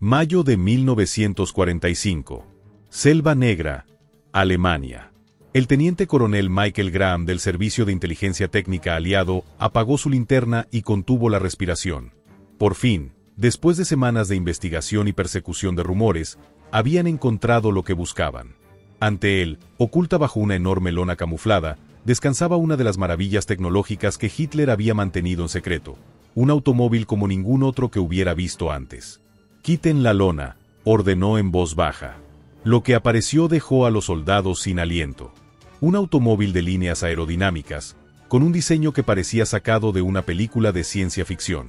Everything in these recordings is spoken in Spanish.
Mayo de 1945. Selva Negra, Alemania. El teniente coronel Michael Graham del Servicio de Inteligencia Técnica Aliado apagó su linterna y contuvo la respiración. Por fin, después de semanas de investigación y persecución de rumores, habían encontrado lo que buscaban. Ante él, oculta bajo una enorme lona camuflada, descansaba una de las maravillas tecnológicas que Hitler había mantenido en secreto, un automóvil como ningún otro que hubiera visto antes. «Quiten la lona», ordenó en voz baja. Lo que apareció dejó a los soldados sin aliento. Un automóvil de líneas aerodinámicas, con un diseño que parecía sacado de una película de ciencia ficción.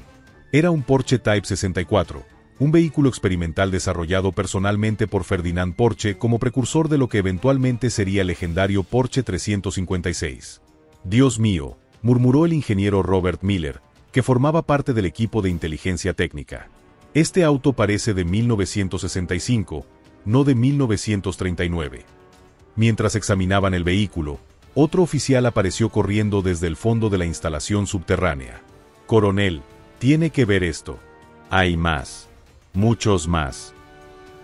Era un Porsche Type 64, un vehículo experimental desarrollado personalmente por Ferdinand Porsche como precursor de lo que eventualmente sería el legendario Porsche 356. «Dios mío», murmuró el ingeniero Robert Miller, que formaba parte del equipo de inteligencia técnica. «Este auto parece de 1965, no de 1939. Mientras examinaban el vehículo, otro oficial apareció corriendo desde el fondo de la instalación subterránea. «Coronel, tiene que ver esto. Hay más. Muchos más».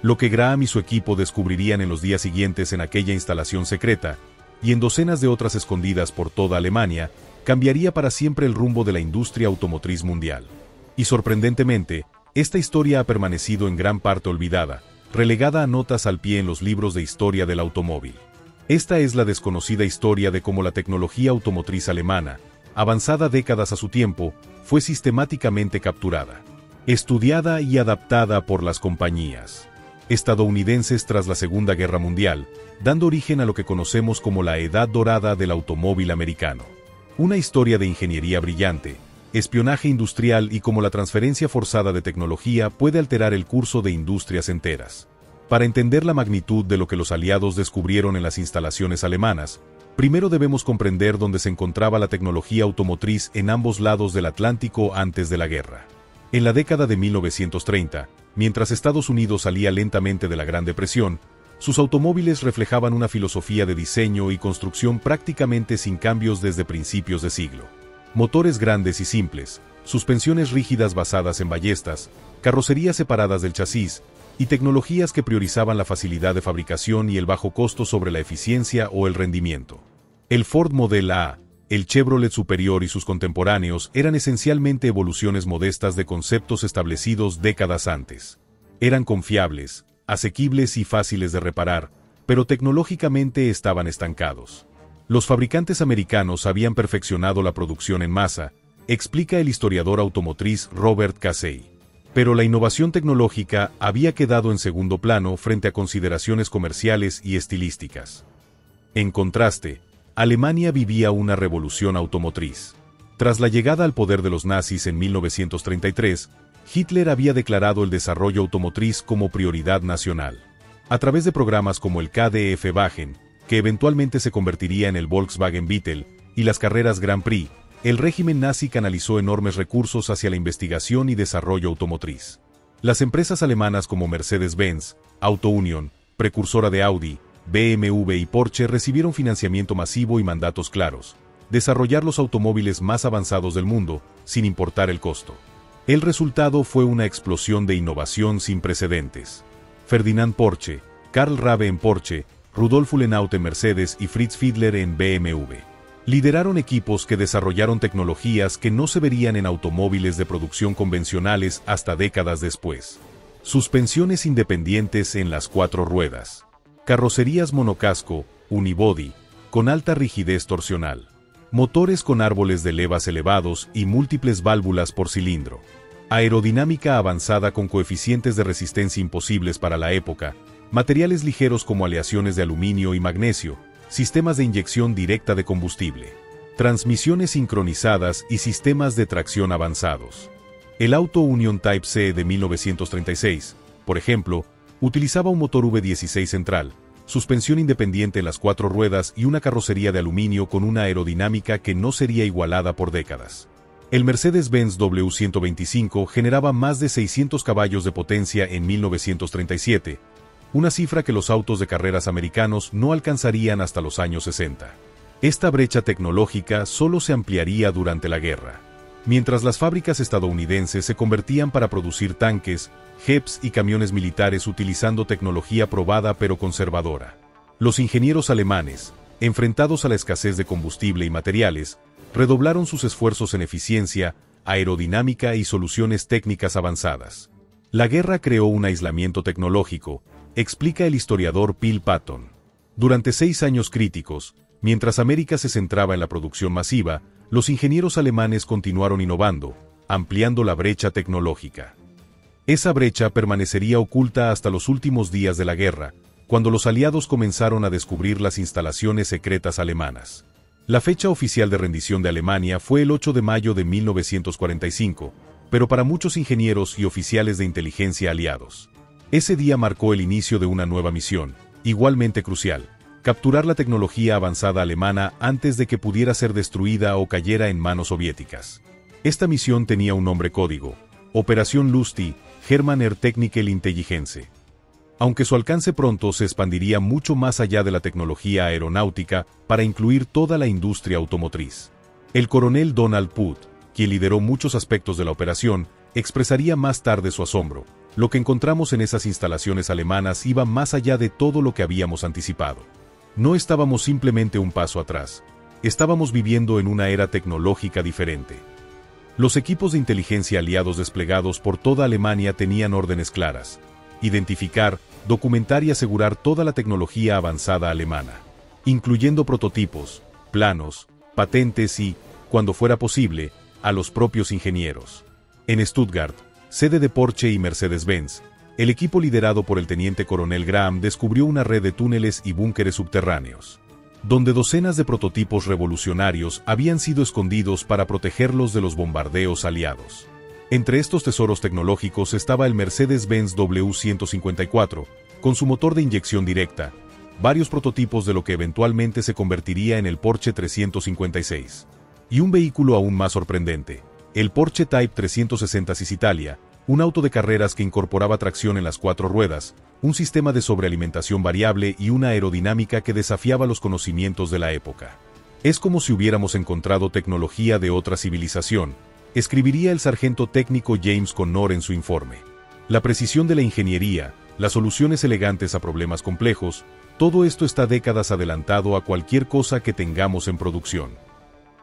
Lo que Graham y su equipo descubrirían en los días siguientes en aquella instalación secreta, y en docenas de otras escondidas por toda Alemania, cambiaría para siempre el rumbo de la industria automotriz mundial. Y sorprendentemente, esta historia ha permanecido en gran parte olvidada, relegada a notas al pie en los libros de historia del automóvil. Esta es la desconocida historia de cómo la tecnología automotriz alemana, avanzada décadas a su tiempo, fue sistemáticamente capturada, estudiada y adaptada por las compañías estadounidenses tras la Segunda Guerra Mundial, dando origen a lo que conocemos como la Edad Dorada del automóvil americano. Una historia de ingeniería brillante, espionaje industrial y cómo la transferencia forzada de tecnología puede alterar el curso de industrias enteras. Para entender la magnitud de lo que los aliados descubrieron en las instalaciones alemanas, primero debemos comprender dónde se encontraba la tecnología automotriz en ambos lados del Atlántico antes de la guerra. En la década de 1930, mientras Estados Unidos salía lentamente de la Gran Depresión, sus automóviles reflejaban una filosofía de diseño y construcción prácticamente sin cambios desde principios de siglo. Motores grandes y simples, suspensiones rígidas basadas en ballestas, carrocerías separadas del chasis, y tecnologías que priorizaban la facilidad de fabricación y el bajo costo sobre la eficiencia o el rendimiento. El Ford Model A, el Chevrolet Superior y sus contemporáneos eran esencialmente evoluciones modestas de conceptos establecidos décadas antes. Eran confiables, asequibles y fáciles de reparar, pero tecnológicamente estaban estancados. Los fabricantes americanos habían perfeccionado la producción en masa, explica el historiador automotriz Robert Casey. Pero la innovación tecnológica había quedado en segundo plano frente a consideraciones comerciales y estilísticas. En contraste, Alemania vivía una revolución automotriz. Tras la llegada al poder de los nazis en 1933, Hitler había declarado el desarrollo automotriz como prioridad nacional. A través de programas como el KDF-Wagen, que eventualmente se convertiría en el Volkswagen Beetle, y las carreras Grand Prix, el régimen nazi canalizó enormes recursos hacia la investigación y desarrollo automotriz. Las empresas alemanas como Mercedes-Benz, Auto Union, precursora de Audi, BMW y Porsche recibieron financiamiento masivo y mandatos claros: desarrollar los automóviles más avanzados del mundo, sin importar el costo. El resultado fue una explosión de innovación sin precedentes. Ferdinand Porsche, Karl Rabe en Porsche, Rudolf Uhlenaut en Mercedes y Fritz Fiedler en BMW. Lideraron equipos que desarrollaron tecnologías que no se verían en automóviles de producción convencionales hasta décadas después. Suspensiones independientes en las 4 ruedas. Carrocerías monocasco, unibody, con alta rigidez torsional. Motores con árboles de levas elevados y múltiples válvulas por cilindro. Aerodinámica avanzada con coeficientes de resistencia imposibles para la época. Materiales ligeros como aleaciones de aluminio y magnesio, sistemas de inyección directa de combustible, transmisiones sincronizadas y sistemas de tracción avanzados. El Auto Union Type C de 1936, por ejemplo, utilizaba un motor V16 central, suspensión independiente en las 4 ruedas y una carrocería de aluminio con una aerodinámica que no sería igualada por décadas. El Mercedes-Benz W125 generaba más de 600 caballos de potencia en 1937, una cifra que los autos de carreras americanos no alcanzarían hasta los años 60. Esta brecha tecnológica solo se ampliaría durante la guerra. mientras las fábricas estadounidenses se convertían para producir tanques, jeeps y camiones militares utilizando tecnología probada pero conservadora. Los ingenieros alemanes, enfrentados a la escasez de combustible y materiales, redoblaron sus esfuerzos en eficiencia, aerodinámica y soluciones técnicas avanzadas. La guerra creó un aislamiento tecnológico, explica el historiador Phil Patton. Durante 6 años críticos, mientras América se centraba en la producción masiva, los ingenieros alemanes continuaron innovando, ampliando la brecha tecnológica. Esa brecha permanecería oculta hasta los últimos días de la guerra, cuando los aliados comenzaron a descubrir las instalaciones secretas alemanas. La fecha oficial de rendición de Alemania fue el 8 de mayo de 1945, pero para muchos ingenieros y oficiales de inteligencia aliados, ese día marcó el inicio de una nueva misión, igualmente crucial: capturar la tecnología avanzada alemana antes de que pudiera ser destruida o cayera en manos soviéticas. Esta misión tenía un nombre código: Operación Lusty, Germaner Technische Intelligenz. Aunque su alcance pronto se expandiría mucho más allá de la tecnología aeronáutica para incluir toda la industria automotriz. El coronel Donald Puth, quien lideró muchos aspectos de la operación, expresaría más tarde su asombro: lo que encontramos en esas instalaciones alemanas iba más allá de todo lo que habíamos anticipado. No estábamos simplemente un paso atrás, estábamos viviendo en una era tecnológica diferente. Los equipos de inteligencia aliados desplegados por toda Alemania tenían órdenes claras: identificar, documentar y asegurar toda la tecnología avanzada alemana, incluyendo prototipos, planos, patentes y, cuando fuera posible, a los propios ingenieros. En Stuttgart, sede de Porsche y Mercedes-Benz, el equipo liderado por el teniente coronel Graham descubrió una red de túneles y búnkeres subterráneos, donde docenas de prototipos revolucionarios habían sido escondidos para protegerlos de los bombardeos aliados. Entre estos tesoros tecnológicos estaba el Mercedes-Benz W154, con su motor de inyección directa, varios prototipos de lo que eventualmente se convertiría en el Porsche 356, y un vehículo aún más sorprendente, el Porsche Type 360 Cisitalia, un auto de carreras que incorporaba tracción en las 4 ruedas, un sistema de sobrealimentación variable y una aerodinámica que desafiaba los conocimientos de la época. Es como si hubiéramos encontrado tecnología de otra civilización, escribiría el sargento técnico James Connor en su informe. La precisión de la ingeniería, las soluciones elegantes a problemas complejos, todo esto está décadas adelantado a cualquier cosa que tengamos en producción.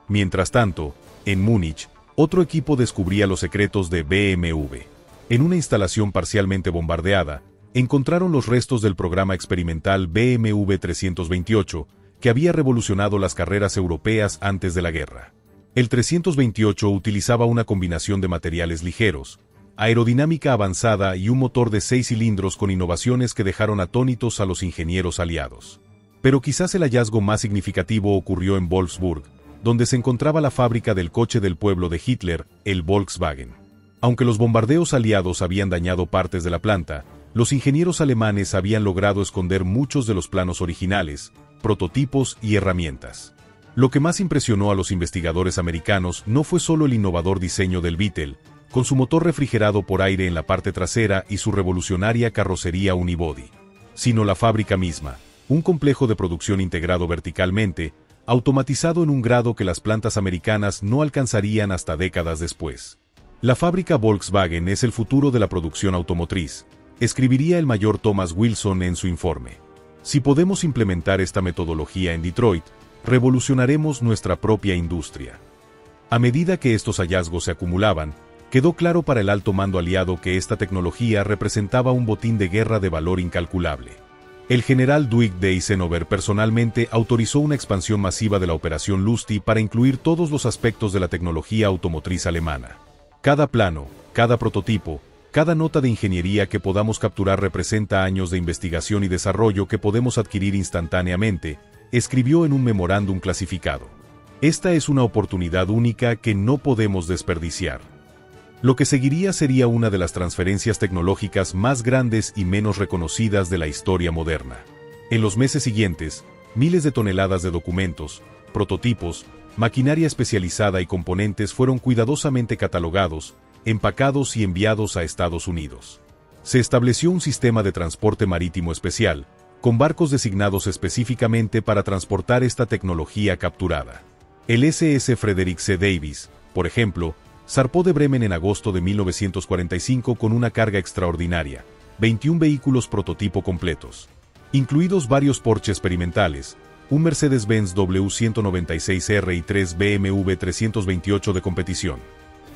Mientras tanto, en Múnich, otro equipo descubría los secretos de BMW. En una instalación parcialmente bombardeada, encontraron los restos del programa experimental BMW 328, que había revolucionado las carreras europeas antes de la guerra. El 328 utilizaba una combinación de materiales ligeros, aerodinámica avanzada y un motor de 6 cilindros con innovaciones que dejaron atónitos a los ingenieros aliados. Pero quizás el hallazgo más significativo ocurrió en Wolfsburg, donde se encontraba la fábrica del coche del pueblo de Hitler, el Volkswagen. Aunque los bombardeos aliados habían dañado partes de la planta, los ingenieros alemanes habían logrado esconder muchos de los planos originales, prototipos y herramientas. Lo que más impresionó a los investigadores americanos no fue solo el innovador diseño del Beetle, con su motor refrigerado por aire en la parte trasera y su revolucionaria carrocería unibody, sino la fábrica misma, un complejo de producción integrado verticalmente, automatizado en un grado que las plantas americanas no alcanzarían hasta décadas después. La fábrica Volkswagen es el futuro de la producción automotriz, escribiría el mayor Thomas Wilson en su informe. Si podemos implementar esta metodología en Detroit, revolucionaremos nuestra propia industria. A medida que estos hallazgos se acumulaban, quedó claro para el alto mando aliado que esta tecnología representaba un botín de guerra de valor incalculable. El general Dwight D. Eisenhower personalmente autorizó una expansión masiva de la Operación Lusty para incluir todos los aspectos de la tecnología automotriz alemana. Cada plano, cada prototipo, cada nota de ingeniería que podamos capturar representa años de investigación y desarrollo que podemos adquirir instantáneamente, escribió en un memorándum clasificado. Esta es una oportunidad única que no podemos desperdiciar. Lo que seguiría sería una de las transferencias tecnológicas más grandes y menos reconocidas de la historia moderna. En los meses siguientes, miles de toneladas de documentos, prototipos, maquinaria especializada y componentes fueron cuidadosamente catalogados, empacados y enviados a Estados Unidos. Se estableció un sistema de transporte marítimo especial, con barcos designados específicamente para transportar esta tecnología capturada. El SS Frederick C. Davis, por ejemplo, zarpó de Bremen en agosto de 1945 con una carga extraordinaria, 21 vehículos prototipo completos, incluidos varios Porsche experimentales, un Mercedes-Benz W196R y 3 BMW 328 de competición.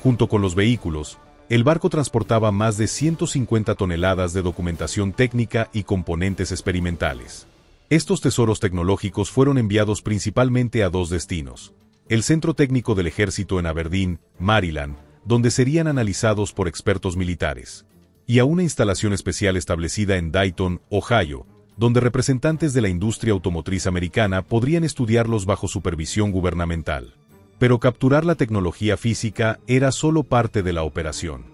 Junto con los vehículos, el barco transportaba más de 150 toneladas de documentación técnica y componentes experimentales. Estos tesoros tecnológicos fueron enviados principalmente a dos destinos: el Centro Técnico del Ejército en Aberdeen, Maryland, donde serían analizados por expertos militares, y a una instalación especial establecida en Dayton, Ohio, donde representantes de la industria automotriz americana podrían estudiarlos bajo supervisión gubernamental. Pero capturar la tecnología física era solo parte de la operación.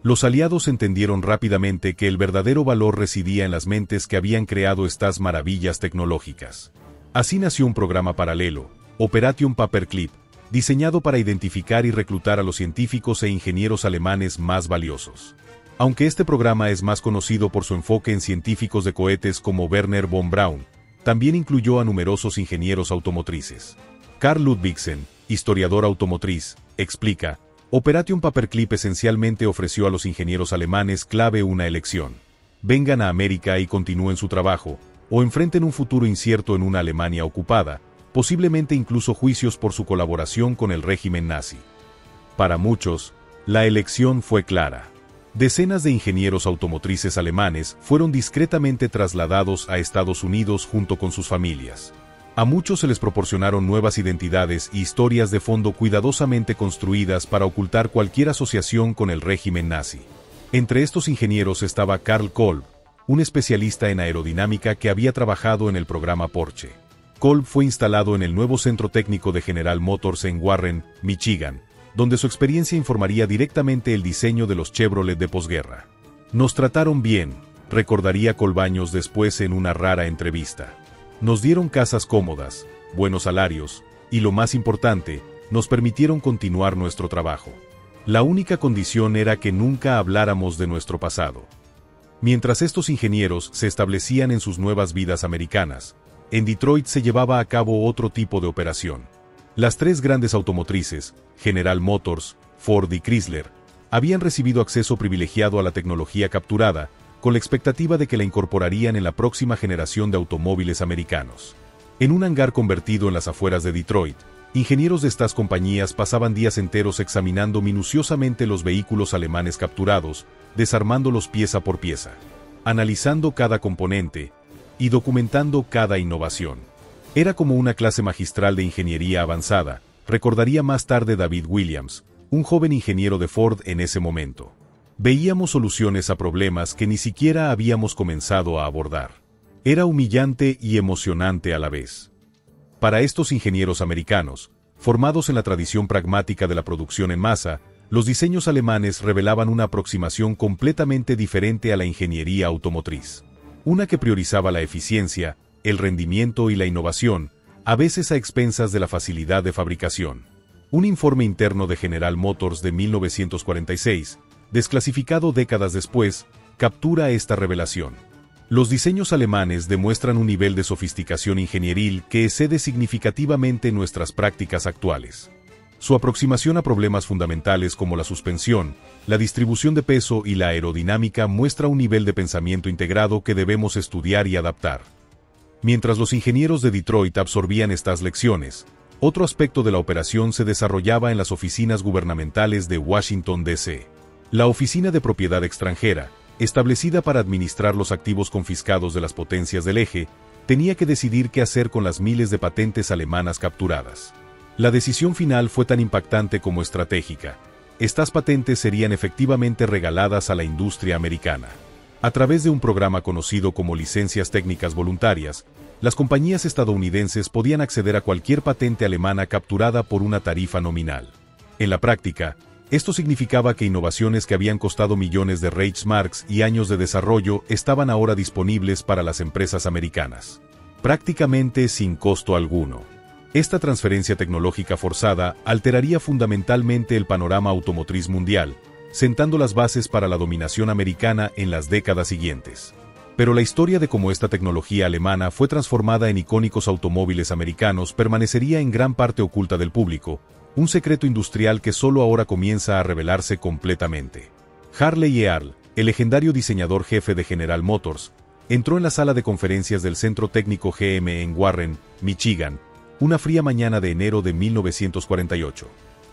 Los aliados entendieron rápidamente que el verdadero valor residía en las mentes que habían creado estas maravillas tecnológicas. Así nació un programa paralelo, Operation Paperclip, diseñado para identificar y reclutar a los científicos e ingenieros alemanes más valiosos. Aunque este programa es más conocido por su enfoque en científicos de cohetes como Werner von Braun, también incluyó a numerosos ingenieros automotrices. Carl Ludwigsen, historiador automotriz, explica: Operation Paperclip esencialmente ofreció a los ingenieros alemanes clave una elección. Vengan a América y continúen su trabajo, o enfrenten un futuro incierto en una Alemania ocupada, posiblemente incluso juicios por su colaboración con el régimen nazi. Para muchos, la elección fue clara. Decenas de ingenieros automotrices alemanes fueron discretamente trasladados a Estados Unidos junto con sus familias. A muchos se les proporcionaron nuevas identidades y historias de fondo cuidadosamente construidas para ocultar cualquier asociación con el régimen nazi. Entre estos ingenieros estaba Karl Kolb, un especialista en aerodinámica que había trabajado en el programa Porsche. Kolb fue instalado en el nuevo centro técnico de General Motors en Warren, Michigan, donde su experiencia informaría directamente el diseño de los Chevrolet de posguerra. Nos trataron bien, recordaría Kolb años después en una rara entrevista. Nos dieron casas cómodas, buenos salarios, y lo más importante, nos permitieron continuar nuestro trabajo. La única condición era que nunca habláramos de nuestro pasado. Mientras estos ingenieros se establecían en sus nuevas vidas americanas, en Detroit se llevaba a cabo otro tipo de operación. Las tres grandes automotrices, General Motors, Ford y Chrysler, habían recibido acceso privilegiado a la tecnología capturada, con la expectativa de que la incorporarían en la próxima generación de automóviles americanos. En un hangar convertido en las afueras de Detroit, ingenieros de estas compañías pasaban días enteros examinando minuciosamente los vehículos alemanes capturados, desarmándolos pieza por pieza, analizando cada componente y documentando cada innovación. Era como una clase magistral de ingeniería avanzada, recordaría más tarde David Williams, un joven ingeniero de Ford en ese momento. Veíamos soluciones a problemas que ni siquiera habíamos comenzado a abordar. Era humillante y emocionante a la vez. Para estos ingenieros americanos, formados en la tradición pragmática de la producción en masa, los diseños alemanes revelaban una aproximación completamente diferente a la ingeniería automotriz. Una que priorizaba la eficiencia, el rendimiento y la innovación, a veces a expensas de la facilidad de fabricación. Un informe interno de General Motors de 1946, desclasificado décadas después, captura esta revelación. Los diseños alemanes demuestran un nivel de sofisticación ingenieril que excede significativamente nuestras prácticas actuales. Su aproximación a problemas fundamentales como la suspensión, la distribución de peso y la aerodinámica muestra un nivel de pensamiento integrado que debemos estudiar y adaptar. Mientras los ingenieros de Detroit absorbían estas lecciones, otro aspecto de la operación se desarrollaba en las oficinas gubernamentales de Washington, D.C. La Oficina de Propiedad Extranjera, establecida para administrar los activos confiscados de las potencias del eje, tenía que decidir qué hacer con las miles de patentes alemanas capturadas. La decisión final fue tan impactante como estratégica. Estas patentes serían efectivamente regaladas a la industria americana. A través de un programa conocido como licencias técnicas voluntarias, las compañías estadounidenses podían acceder a cualquier patente alemana capturada por una tarifa nominal. En la práctica, esto significaba que innovaciones que habían costado millones de Reichsmarks y años de desarrollo estaban ahora disponibles para las empresas americanas, prácticamente sin costo alguno. Esta transferencia tecnológica forzada alteraría fundamentalmente el panorama automotriz mundial, sentando las bases para la dominación americana en las décadas siguientes. Pero la historia de cómo esta tecnología alemana fue transformada en icónicos automóviles americanos permanecería en gran parte oculta del público, un secreto industrial que solo ahora comienza a revelarse completamente. Harley Earl, el legendario diseñador jefe de General Motors, entró en la sala de conferencias del Centro Técnico GM en Warren, Michigan, una fría mañana de enero de 1948.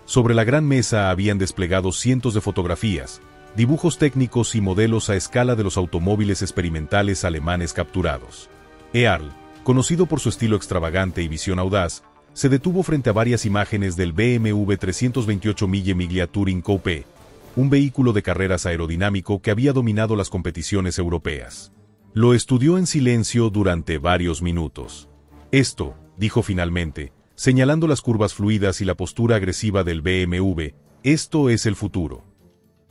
Sobre la gran mesa habían desplegado cientos de fotografías, dibujos técnicos y modelos a escala de los automóviles experimentales alemanes capturados. Earl, conocido por su estilo extravagante y visión audaz, se detuvo frente a varias imágenes del BMW 328 Mille Miglia Touring Coupe, un vehículo de carreras aerodinámico que había dominado las competiciones europeas. Lo estudió en silencio durante varios minutos. Esto, dijo finalmente, señalando las curvas fluidas y la postura agresiva del BMW, esto es el futuro.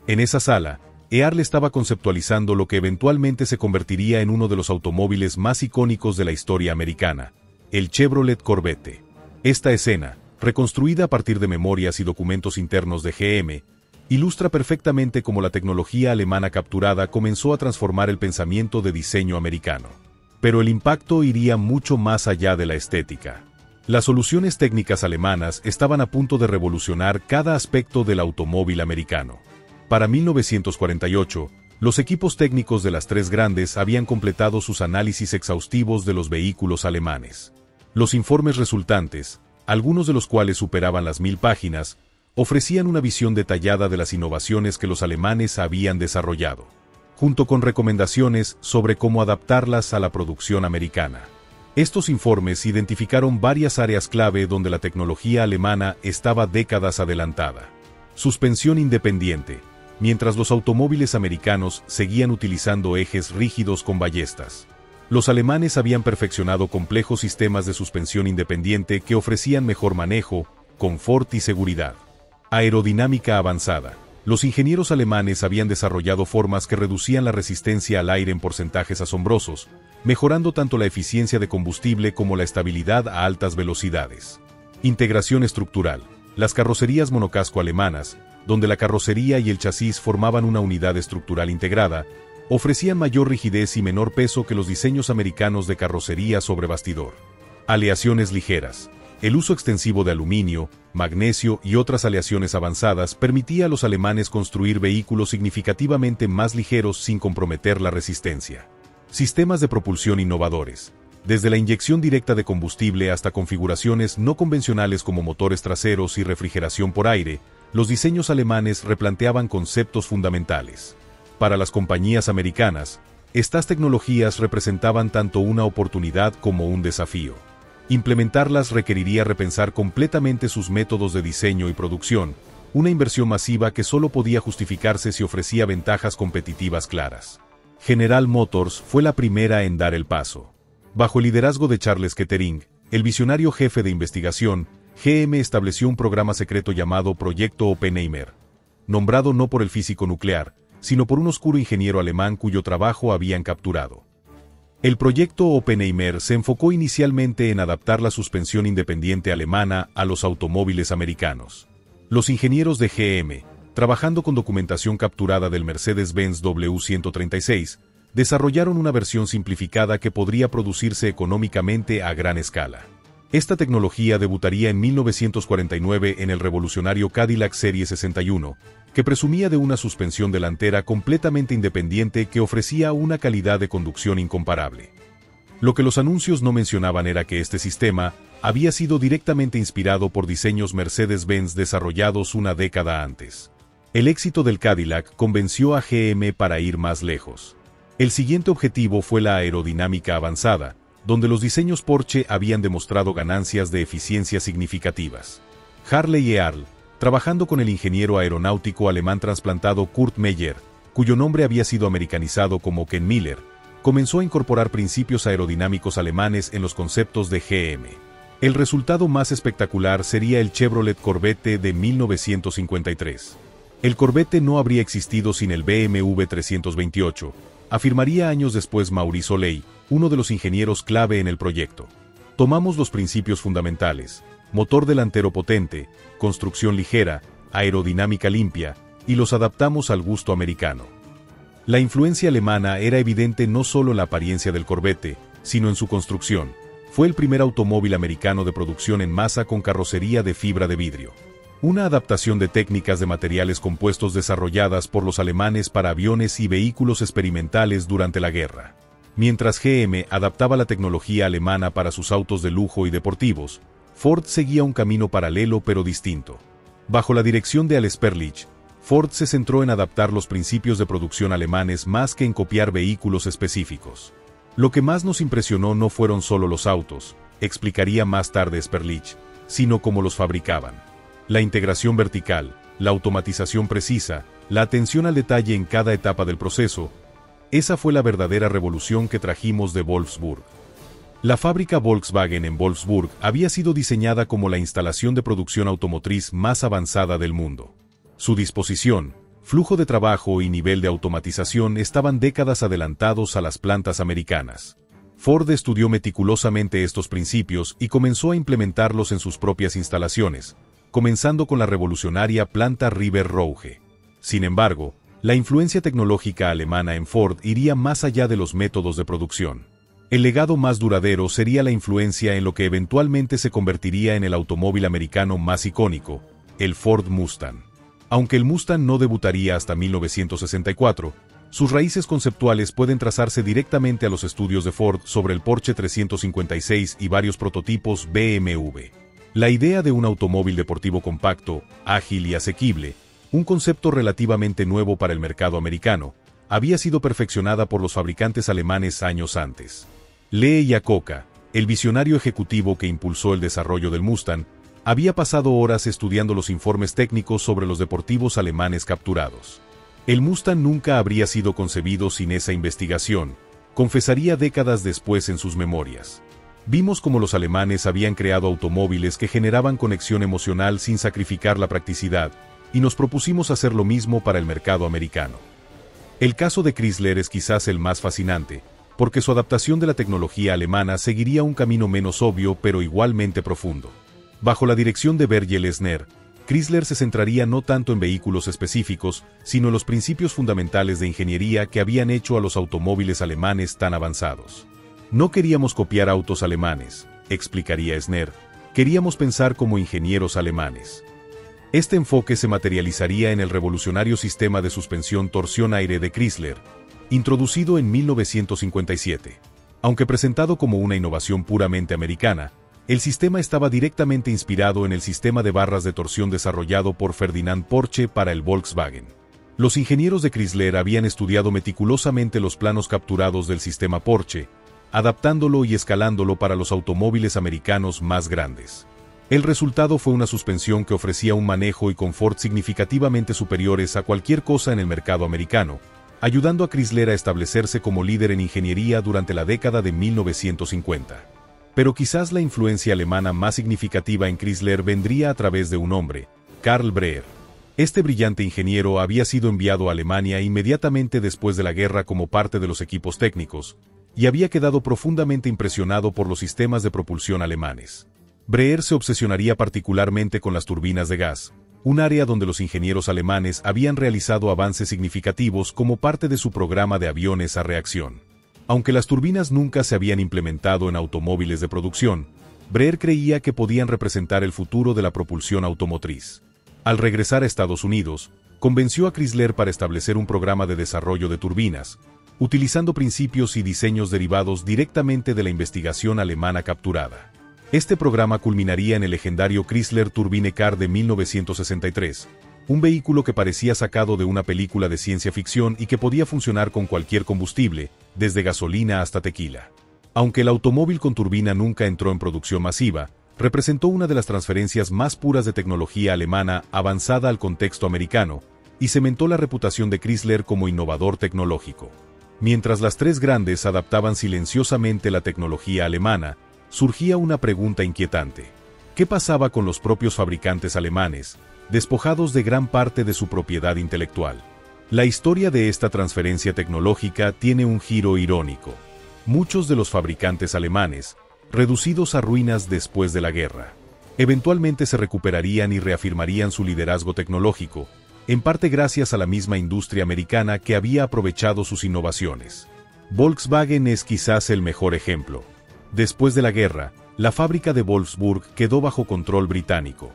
En esa sala, Earl estaba conceptualizando lo que eventualmente se convertiría en uno de los automóviles más icónicos de la historia americana, el Chevrolet Corvette. Esta escena, reconstruida a partir de memorias y documentos internos de GM, ilustra perfectamente cómo la tecnología alemana capturada comenzó a transformar el pensamiento de diseño americano. Pero el impacto iría mucho más allá de la estética. Las soluciones técnicas alemanas estaban a punto de revolucionar cada aspecto del automóvil americano. Para 1948, los equipos técnicos de las tres grandes habían completado sus análisis exhaustivos de los vehículos alemanes. Los informes resultantes, algunos de los cuales superaban las 1000 páginas, ofrecían una visión detallada de las innovaciones que los alemanes habían desarrollado, junto con recomendaciones sobre cómo adaptarlas a la producción americana. Estos informes identificaron varias áreas clave donde la tecnología alemana estaba décadas adelantada. Suspensión independiente, mientras los automóviles americanos seguían utilizando ejes rígidos con ballestas. Los alemanes habían perfeccionado complejos sistemas de suspensión independiente que ofrecían mejor manejo, confort y seguridad. Aerodinámica avanzada. Los ingenieros alemanes habían desarrollado formas que reducían la resistencia al aire en porcentajes asombrosos, mejorando tanto la eficiencia de combustible como la estabilidad a altas velocidades. Integración estructural. Las carrocerías monocasco alemanas, donde la carrocería y el chasis formaban una unidad estructural integrada, ofrecían mayor rigidez y menor peso que los diseños americanos de carrocería sobre bastidor. Aleaciones ligeras. El uso extensivo de aluminio, magnesio y otras aleaciones avanzadas permitía a los alemanes construir vehículos significativamente más ligeros sin comprometer la resistencia. Sistemas de propulsión innovadores. Desde la inyección directa de combustible hasta configuraciones no convencionales como motores traseros y refrigeración por aire, los diseños alemanes replanteaban conceptos fundamentales. Para las compañías americanas, estas tecnologías representaban tanto una oportunidad como un desafío. Implementarlas requeriría repensar completamente sus métodos de diseño y producción, una inversión masiva que solo podía justificarse si ofrecía ventajas competitivas claras. General Motors fue la primera en dar el paso. Bajo el liderazgo de Charles Kettering, el visionario jefe de investigación, GM estableció un programa secreto llamado Proyecto Oppenheimer, nombrado no por el físico nuclear, sino por un oscuro ingeniero alemán cuyo trabajo habían capturado. El proyecto Oppenheimer se enfocó inicialmente en adaptar la suspensión independiente alemana a los automóviles americanos. Los ingenieros de GM, trabajando con documentación capturada del Mercedes-Benz W136, desarrollaron una versión simplificada que podría producirse económicamente a gran escala. Esta tecnología debutaría en 1949 en el revolucionario Cadillac Serie 61, que presumía de una suspensión delantera completamente independiente que ofrecía una calidad de conducción incomparable. Lo que los anuncios no mencionaban era que este sistema había sido directamente inspirado por diseños Mercedes-Benz desarrollados una década antes. El éxito del Cadillac convenció a GM para ir más lejos. El siguiente objetivo fue la aerodinámica avanzada, donde los diseños Porsche habían demostrado ganancias de eficiencia significativas. Harley Earl, trabajando con el ingeniero aeronáutico alemán trasplantado Kurt Meyer, cuyo nombre había sido americanizado como Ken Miller, comenzó a incorporar principios aerodinámicos alemanes en los conceptos de GM. El resultado más espectacular sería el Chevrolet Corvette de 1953. El Corvette no habría existido sin el BMW 328, afirmaría años después Maurice O'Leary, uno de los ingenieros clave en el proyecto. Tomamos los principios fundamentales, motor delantero potente, construcción ligera, aerodinámica limpia, y los adaptamos al gusto americano. La influencia alemana era evidente no solo en la apariencia del Corvette, sino en su construcción. Fue el primer automóvil americano de producción en masa con carrocería de fibra de vidrio. una adaptación de técnicas de materiales compuestos desarrolladas por los alemanes para aviones y vehículos experimentales durante la guerra. Mientras GM adaptaba la tecnología alemana para sus autos de lujo y deportivos, Ford seguía un camino paralelo pero distinto. Bajo la dirección de Al Sperlich, Ford se centró en adaptar los principios de producción alemanes más que en copiar vehículos específicos. Lo que más nos impresionó no fueron solo los autos, explicaría más tarde Sperlich, sino cómo los fabricaban. La integración vertical, la automatización precisa, la atención al detalle en cada etapa del proceso, esa fue la verdadera revolución que trajimos de Wolfsburg. La fábrica Volkswagen en Wolfsburg había sido diseñada como la instalación de producción automotriz más avanzada del mundo. Su disposición, flujo de trabajo y nivel de automatización estaban décadas adelantados a las plantas americanas. Ford estudió meticulosamente estos principios y comenzó a implementarlos en sus propias instalaciones, comenzando con la revolucionaria planta River Rouge. Sin embargo, la influencia tecnológica alemana en Ford iría más allá de los métodos de producción. El legado más duradero sería la influencia en lo que eventualmente se convertiría en el automóvil americano más icónico, el Ford Mustang. Aunque el Mustang no debutaría hasta 1964, sus raíces conceptuales pueden trazarse directamente a los estudios de Ford sobre el Porsche 356 y varios prototipos BMW. La idea de un automóvil deportivo compacto, ágil y asequible, un concepto relativamente nuevo para el mercado americano, había sido perfeccionada por los fabricantes alemanes años antes. Lee Iacocca, el visionario ejecutivo que impulsó el desarrollo del Mustang, había pasado horas estudiando los informes técnicos sobre los deportivos alemanes capturados. El Mustang nunca habría sido concebido sin esa investigación, confesaría décadas después en sus memorias. Vimos cómo los alemanes habían creado automóviles que generaban conexión emocional sin sacrificar la practicidad, y nos propusimos hacer lo mismo para el mercado americano. El caso de Chrysler es quizás el más fascinante, porque su adaptación de la tecnología alemana seguiría un camino menos obvio pero igualmente profundo. Bajo la dirección de Börje Lesner, Chrysler se centraría no tanto en vehículos específicos, sino en los principios fundamentales de ingeniería que habían hecho a los automóviles alemanes tan avanzados. No queríamos copiar autos alemanes, explicaría Lesner, queríamos pensar como ingenieros alemanes. Este enfoque se materializaría en el revolucionario sistema de suspensión torsión-aire de Chrysler, introducido en 1957. Aunque presentado como una innovación puramente americana, el sistema estaba directamente inspirado en el sistema de barras de torsión desarrollado por Ferdinand Porsche para el Volkswagen. Los ingenieros de Chrysler habían estudiado meticulosamente los planos capturados del sistema Porsche, adaptándolo y escalándolo para los automóviles americanos más grandes. El resultado fue una suspensión que ofrecía un manejo y confort significativamente superiores a cualquier cosa en el mercado americano, ayudando a Chrysler a establecerse como líder en ingeniería durante la década de 1950. Pero quizás la influencia alemana más significativa en Chrysler vendría a través de un hombre, Karl Breer. Este brillante ingeniero había sido enviado a Alemania inmediatamente después de la guerra como parte de los equipos técnicos, y había quedado profundamente impresionado por los sistemas de propulsión alemanes. Breer se obsesionaría particularmente con las turbinas de gas, un área donde los ingenieros alemanes habían realizado avances significativos como parte de su programa de aviones a reacción. Aunque las turbinas nunca se habían implementado en automóviles de producción, Breer creía que podían representar el futuro de la propulsión automotriz. Al regresar a Estados Unidos, convenció a Chrysler para establecer un programa de desarrollo de turbinas, utilizando principios y diseños derivados directamente de la investigación alemana capturada. Este programa culminaría en el legendario Chrysler Turbine Car de 1963, un vehículo que parecía sacado de una película de ciencia ficción y que podía funcionar con cualquier combustible, desde gasolina hasta tequila. Aunque el automóvil con turbina nunca entró en producción masiva, representó una de las transferencias más puras de tecnología alemana avanzada al contexto americano, y cementó la reputación de Chrysler como innovador tecnológico. Mientras las tres grandes adaptaban silenciosamente la tecnología alemana, surgía una pregunta inquietante. ¿Qué pasaba con los propios fabricantes alemanes, despojados de gran parte de su propiedad intelectual? La historia de esta transferencia tecnológica tiene un giro irónico. Muchos de los fabricantes alemanes, reducidos a ruinas después de la guerra, eventualmente se recuperarían y reafirmarían su liderazgo tecnológico, en parte gracias a la misma industria americana que había aprovechado sus innovaciones. Volkswagen es quizás el mejor ejemplo. Después de la guerra, la fábrica de Wolfsburg quedó bajo control británico.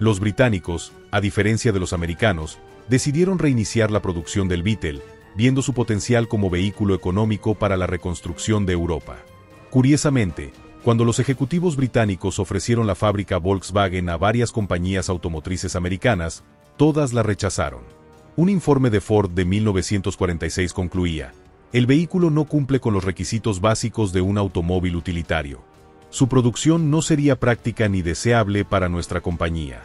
Los británicos, a diferencia de los americanos, decidieron reiniciar la producción del Beetle, viendo su potencial como vehículo económico para la reconstrucción de Europa. Curiosamente, cuando los ejecutivos británicos ofrecieron la fábrica Volkswagen a varias compañías automotrices americanas, todas la rechazaron. Un informe de Ford de 1946 concluía: el vehículo no cumple con los requisitos básicos de un automóvil utilitario. Su producción no sería práctica ni deseable para nuestra compañía.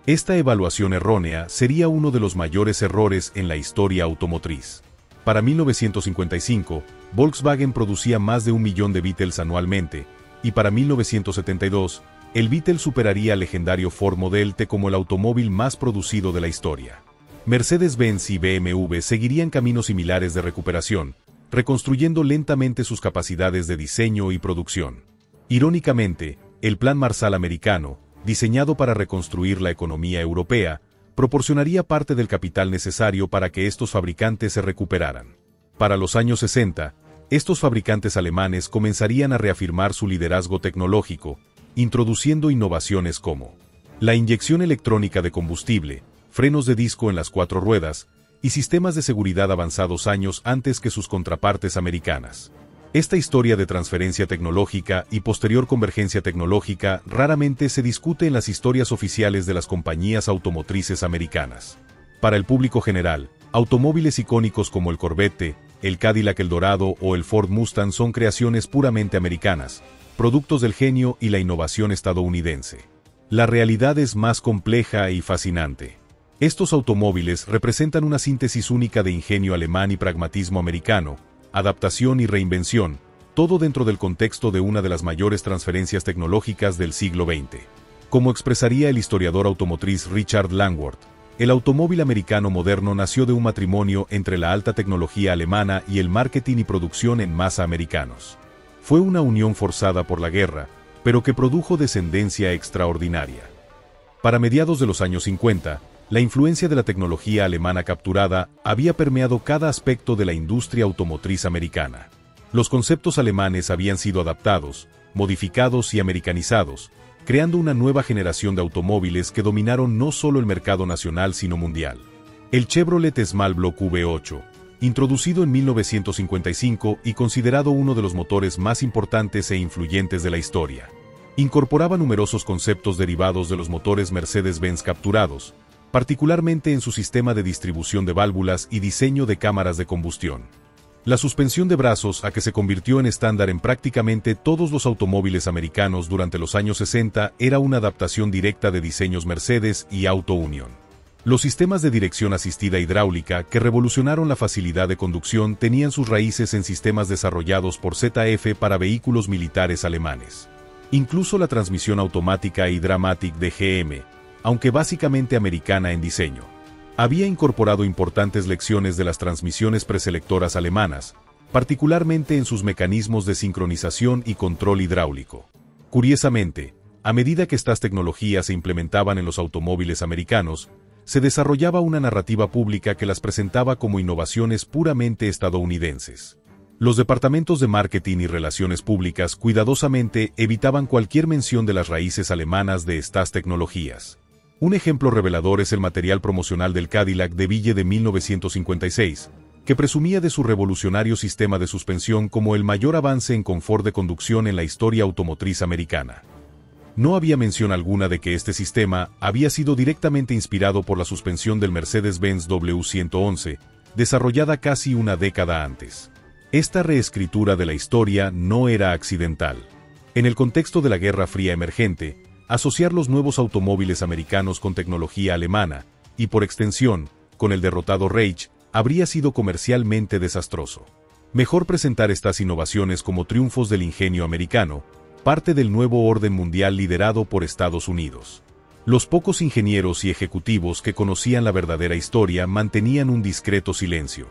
Esta evaluación errónea sería uno de los mayores errores en la historia automotriz. Para 1955, Volkswagen producía más de 1 millón de Beetles anualmente, y para 1972, el Beetle superaría al legendario Ford Model T como el automóvil más producido de la historia. Mercedes-Benz y BMW seguirían caminos similares de recuperación, reconstruyendo lentamente sus capacidades de diseño y producción. Irónicamente, el Plan Marshall americano, diseñado para reconstruir la economía europea, proporcionaría parte del capital necesario para que estos fabricantes se recuperaran. Para los años 60, estos fabricantes alemanes comenzarían a reafirmar su liderazgo tecnológico, introduciendo innovaciones como la inyección electrónica de combustible, frenos de disco en las 4 ruedas, y sistemas de seguridad avanzados años antes que sus contrapartes americanas. Esta historia de transferencia tecnológica y posterior convergencia tecnológica raramente se discute en las historias oficiales de las compañías automotrices americanas. Para el público general, automóviles icónicos como el Corvette, el Cadillac Eldorado o el Ford Mustang son creaciones puramente americanas, productos del genio y la innovación estadounidense. La realidad es más compleja y fascinante. Estos automóviles representan una síntesis única de ingenio alemán y pragmatismo americano, adaptación y reinvención, todo dentro del contexto de una de las mayores transferencias tecnológicas del siglo XX. Como expresaría el historiador automotriz Richard Langworth, el automóvil americano moderno nació de un matrimonio entre la alta tecnología alemana y el marketing y producción en masa americanos. Fue una unión forzada por la guerra, pero que produjo descendencia extraordinaria. Para mediados de los años 50, la influencia de la tecnología alemana capturada había permeado cada aspecto de la industria automotriz americana. Los conceptos alemanes habían sido adaptados, modificados y americanizados, creando una nueva generación de automóviles que dominaron no solo el mercado nacional sino mundial. El Chevrolet Small Block V8, introducido en 1955 y considerado uno de los motores más importantes e influyentes de la historia, incorporaba numerosos conceptos derivados de los motores Mercedes-Benz capturados, particularmente en su sistema de distribución de válvulas y diseño de cámaras de combustión. La suspensión de brazos, a que se convirtió en estándar en prácticamente todos los automóviles americanos durante los años 60, era una adaptación directa de diseños Mercedes y Auto Union. Los sistemas de dirección asistida hidráulica que revolucionaron la facilidad de conducción tenían sus raíces en sistemas desarrollados por ZF para vehículos militares alemanes. Incluso la transmisión automática Hydramatic de GM, aunque básicamente americana en diseño, había incorporado importantes lecciones de las transmisiones preselectoras alemanas, particularmente en sus mecanismos de sincronización y control hidráulico. Curiosamente, a medida que estas tecnologías se implementaban en los automóviles americanos, se desarrollaba una narrativa pública que las presentaba como innovaciones puramente estadounidenses. Los departamentos de marketing y relaciones públicas cuidadosamente evitaban cualquier mención de las raíces alemanas de estas tecnologías. Un ejemplo revelador es el material promocional del Cadillac DeVille de 1956, que presumía de su revolucionario sistema de suspensión como el mayor avance en confort de conducción en la historia automotriz americana. No había mención alguna de que este sistema había sido directamente inspirado por la suspensión del Mercedes-Benz W111, desarrollada casi una década antes. Esta reescritura de la historia no era accidental. En el contexto de la Guerra Fría emergente, asociar los nuevos automóviles americanos con tecnología alemana, y por extensión, con el derrotado Reich, habría sido comercialmente desastroso. Mejor presentar estas innovaciones como triunfos del ingenio americano, parte del nuevo orden mundial liderado por Estados Unidos. Los pocos ingenieros y ejecutivos que conocían la verdadera historia mantenían un discreto silencio.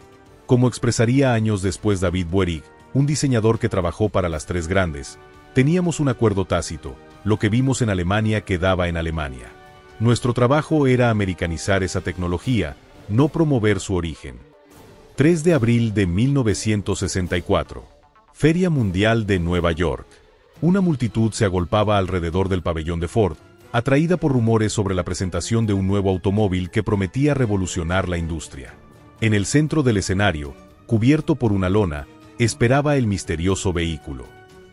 Como expresaría años después David Boerig, un diseñador que trabajó para las tres grandes, teníamos un acuerdo tácito: lo que vimos en Alemania quedaba en Alemania. Nuestro trabajo era americanizar esa tecnología, no promover su origen. 3 de abril de 1964. Feria Mundial de Nueva York. Una multitud se agolpaba alrededor del pabellón de Ford, atraída por rumores sobre la presentación de un nuevo automóvil que prometía revolucionar la industria. En el centro del escenario, cubierto por una lona, esperaba el misterioso vehículo.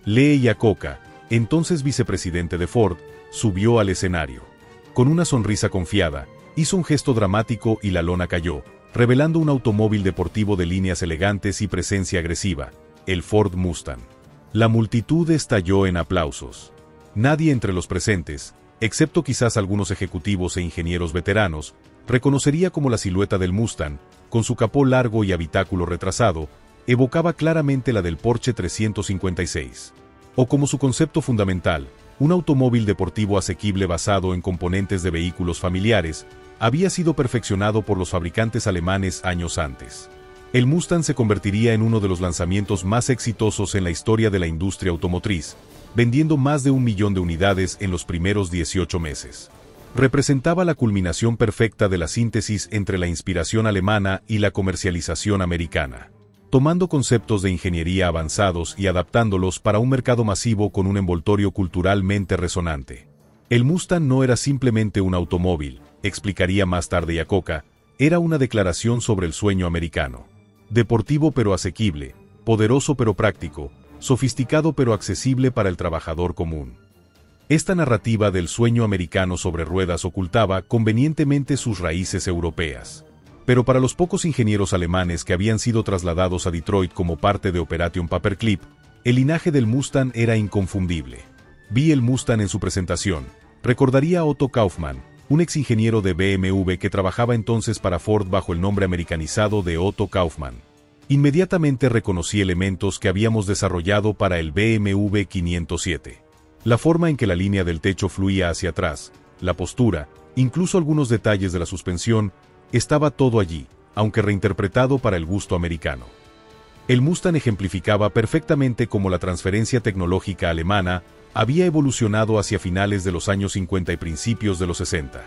Lee Iacocca, entonces vicepresidente de Ford, subió al escenario. Con una sonrisa confiada, hizo un gesto dramático y la lona cayó, revelando un automóvil deportivo de líneas elegantes y presencia agresiva, el Ford Mustang. La multitud estalló en aplausos. Nadie entre los presentes, excepto quizás algunos ejecutivos e ingenieros veteranos, reconocería cómo la silueta del Mustang, con su capó largo y habitáculo retrasado, evocaba claramente la del Porsche 356. O como su concepto fundamental, un automóvil deportivo asequible basado en componentes de vehículos familiares, había sido perfeccionado por los fabricantes alemanes años antes. El Mustang se convertiría en uno de los lanzamientos más exitosos en la historia de la industria automotriz, vendiendo más de 1 millón de unidades en los primeros 18 meses. Representaba la culminación perfecta de la síntesis entre la inspiración alemana y la comercialización americana, tomando conceptos de ingeniería avanzados y adaptándolos para un mercado masivo con un envoltorio culturalmente resonante. El Mustang no era simplemente un automóvil, explicaría más tarde Iacocca, era una declaración sobre el sueño americano. Deportivo pero asequible, poderoso pero práctico, sofisticado pero accesible para el trabajador común. Esta narrativa del sueño americano sobre ruedas ocultaba convenientemente sus raíces europeas. Pero para los pocos ingenieros alemanes que habían sido trasladados a Detroit como parte de Operation Paperclip, el linaje del Mustang era inconfundible. Vi el Mustang en su presentación, recordaría Otto Kaufmann, un ex-ingeniero de BMW que trabajaba entonces para Ford bajo el nombre americanizado de Otto Kaufmann. Inmediatamente reconocí elementos que habíamos desarrollado para el BMW 507. La forma en que la línea del techo fluía hacia atrás, la postura, incluso algunos detalles de la suspensión, estaba todo allí, aunque reinterpretado para el gusto americano. El Mustang ejemplificaba perfectamente cómo la transferencia tecnológica alemana había evolucionado hacia finales de los años 50 y principios de los 60.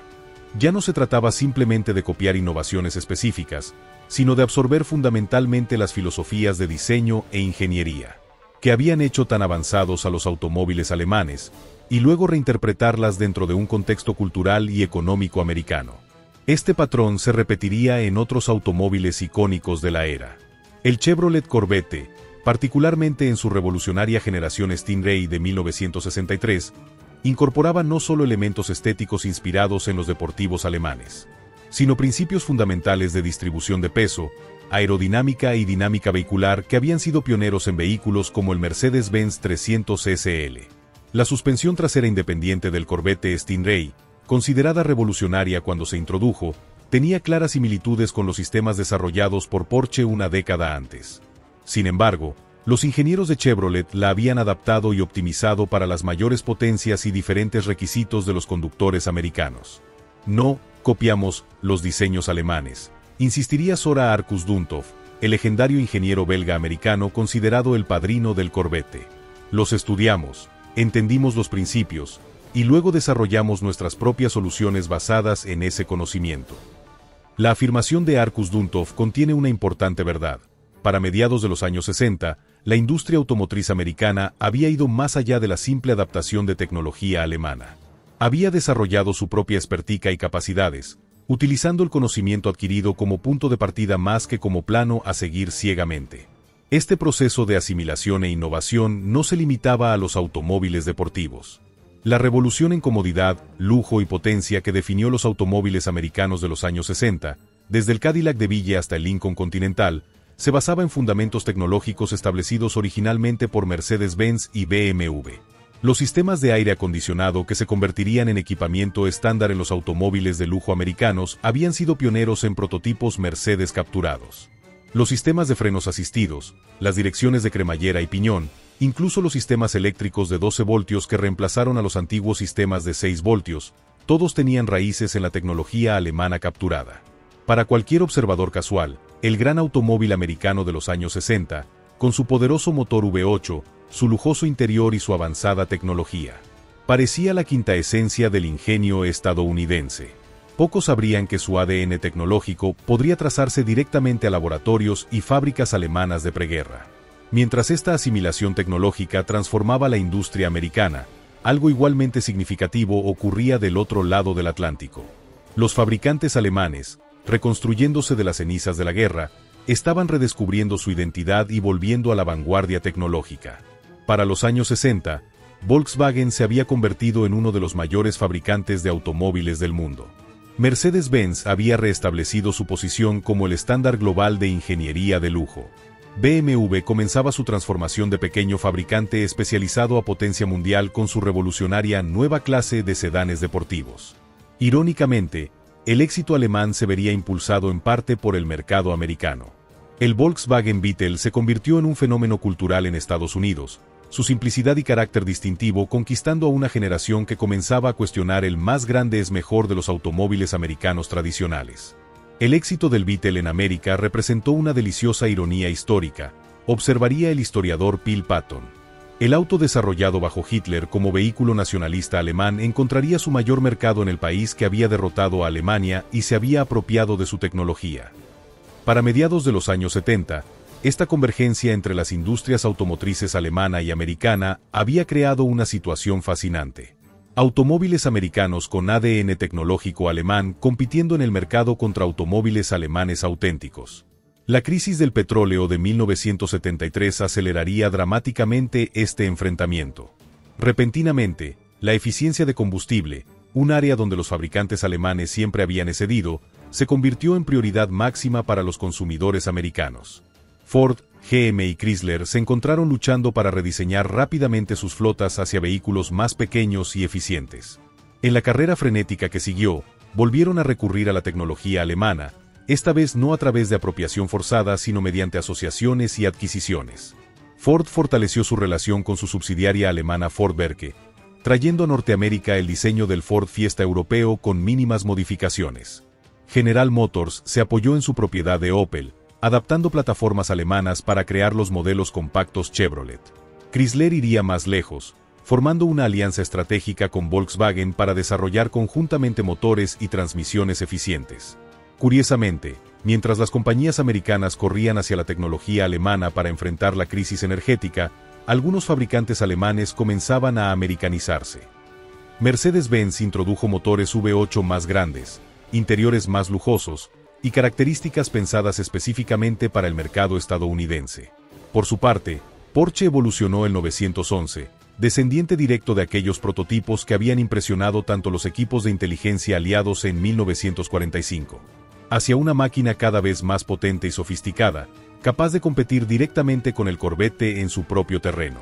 Ya no se trataba simplemente de copiar innovaciones específicas, sino de absorber fundamentalmente las filosofías de diseño e ingeniería, que habían hecho tan avanzados a los automóviles alemanes, y luego reinterpretarlas dentro de un contexto cultural y económico americano. Este patrón se repetiría en otros automóviles icónicos de la era. El Chevrolet Corvette, particularmente en su revolucionaria generación Stingray de 1963, incorporaba no solo elementos estéticos inspirados en los deportivos alemanes, sino principios fundamentales de distribución de peso, aerodinámica y dinámica vehicular que habían sido pioneros en vehículos como el Mercedes-Benz 300 SL. La suspensión trasera independiente del Corvette Stingray, considerada revolucionaria cuando se introdujo, tenía claras similitudes con los sistemas desarrollados por Porsche una década antes. Sin embargo, los ingenieros de Chevrolet la habían adaptado y optimizado para las mayores potencias y diferentes requisitos de los conductores americanos. No copiamos los diseños alemanes, insistiría Zora Arkus Duntov, el legendario ingeniero belga-americano considerado el padrino del Corvette. Los estudiamos, entendimos los principios, y luego desarrollamos nuestras propias soluciones basadas en ese conocimiento. La afirmación de Arkus Duntov contiene una importante verdad. Para mediados de los años 60, la industria automotriz americana había ido más allá de la simple adaptación de tecnología alemana. Había desarrollado su propia experticia y capacidades, utilizando el conocimiento adquirido como punto de partida más que como plano a seguir ciegamente. Este proceso de asimilación e innovación no se limitaba a los automóviles deportivos. La revolución en comodidad, lujo y potencia que definió los automóviles americanos de los años 60, desde el Cadillac DeVille hasta el Lincoln Continental, se basaba en fundamentos tecnológicos establecidos originalmente por Mercedes-Benz y BMW. Los sistemas de aire acondicionado que se convertirían en equipamiento estándar en los automóviles de lujo americanos habían sido pioneros en prototipos Mercedes capturados. Los sistemas de frenos asistidos, las direcciones de cremallera y piñón, incluso los sistemas eléctricos de 12 voltios que reemplazaron a los antiguos sistemas de 6 voltios, todos tenían raíces en la tecnología alemana capturada. Para cualquier observador casual, el gran automóvil americano de los años 60, con su poderoso motor V8, su lujoso interior y su avanzada tecnología, parecía la quinta esencia del ingenio estadounidense. Pocos sabrían que su ADN tecnológico podría trazarse directamente a laboratorios y fábricas alemanas de preguerra. Mientras esta asimilación tecnológica transformaba la industria americana, algo igualmente significativo ocurría del otro lado del Atlántico. Los fabricantes alemanes, reconstruyéndose de las cenizas de la guerra, estaban redescubriendo su identidad y volviendo a la vanguardia tecnológica. Para los años 60, Volkswagen se había convertido en uno de los mayores fabricantes de automóviles del mundo. Mercedes-Benz había restablecido su posición como el estándar global de ingeniería de lujo. BMW comenzaba su transformación de pequeño fabricante especializado a potencia mundial con su revolucionaria nueva clase de sedanes deportivos. Irónicamente, el éxito alemán se vería impulsado en parte por el mercado americano. El Volkswagen Beetle se convirtió en un fenómeno cultural en Estados Unidos, su simplicidad y carácter distintivo conquistando a una generación que comenzaba a cuestionar el más grande es mejor de los automóviles americanos tradicionales. El éxito del Beetle en América representó una deliciosa ironía histórica, observaría el historiador Phil Patton. El auto desarrollado bajo Hitler como vehículo nacionalista alemán encontraría su mayor mercado en el país que había derrotado a Alemania y se había apropiado de su tecnología. Para mediados de los años 70, esta convergencia entre las industrias automotrices alemana y americana había creado una situación fascinante. Automóviles americanos con ADN tecnológico alemán compitiendo en el mercado contra automóviles alemanes auténticos. La crisis del petróleo de 1973 aceleraría dramáticamente este enfrentamiento. Repentinamente, la eficiencia de combustible, un área donde los fabricantes alemanes siempre habían excedido, se convirtió en prioridad máxima para los consumidores americanos. Ford, GM y Chrysler se encontraron luchando para rediseñar rápidamente sus flotas hacia vehículos más pequeños y eficientes. En la carrera frenética que siguió, volvieron a recurrir a la tecnología alemana, esta vez no a través de apropiación forzada sino mediante asociaciones y adquisiciones. Ford fortaleció su relación con su subsidiaria alemana Ford Werke, trayendo a Norteamérica el diseño del Ford Fiesta europeo con mínimas modificaciones. General Motors se apoyó en su propiedad de Opel, adaptando plataformas alemanas para crear los modelos compactos Chevrolet. Chrysler iría más lejos, formando una alianza estratégica con Volkswagen para desarrollar conjuntamente motores y transmisiones eficientes. Curiosamente, mientras las compañías americanas corrían hacia la tecnología alemana para enfrentar la crisis energética, algunos fabricantes alemanes comenzaban a americanizarse. Mercedes-Benz introdujo motores V8 más grandes, interiores más lujosos, y características pensadas específicamente para el mercado estadounidense. Por su parte, Porsche evolucionó el 911, descendiente directo de aquellos prototipos que habían impresionado tanto los equipos de inteligencia aliados en 1945. Hacia una máquina cada vez más potente y sofisticada, capaz de competir directamente con el Corvette en su propio terreno.